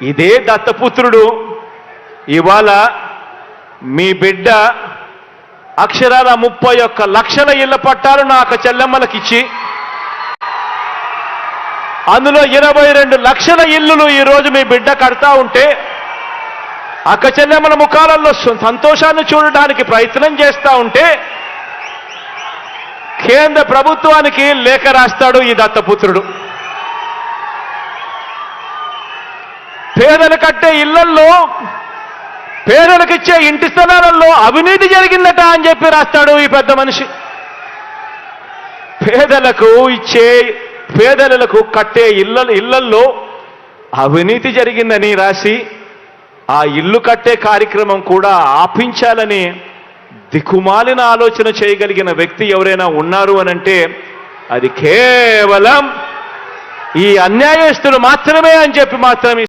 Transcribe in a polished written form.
ఇదే దత్తపుత్రుడు ఇవాళ మీ బిడ్డ అక్షరాల 31 లక్షల ఇళ్ల పట్టాలు నాకు చెల్లెమ్మలకిచ్చి అందులో 22 లక్షల ఇల్లులు ఈరోజు మీ బిడ్డ కడతా ఉంటే అక్క చెల్లెమ్మల ముఖాలలో సంతోషాన్ని చూడడానికి ప్రయత్నం చేస్తూ ఉంటే కేంద్ర ప్రభుత్వానికి లేఖ రాస్తాడు ఈ దత్తపుత్రుడు. పేదలు కట్టే ఇళ్లల్లో పేదలకిచ్చే ఇంటి స్థలాలలో అవినీతి జరిగిందట అని చెప్పి రాస్తాడు ఈ పెద్ద మనిషి. పేదలకు కట్టే ఇళ్లల్లో అవినీతి జరిగిందని రాసి ఆ ఇల్లు కట్టే కార్యక్రమం కూడా ఆపించాలని దిక్కుమాలిన ఆలోచన చేయగలిగిన వ్యక్తి ఎవరైనా ఉన్నారు అనంటే అది కేవలం ఈ అన్యాయస్తులు మాత్రమే అని చెప్పి మాత్రమే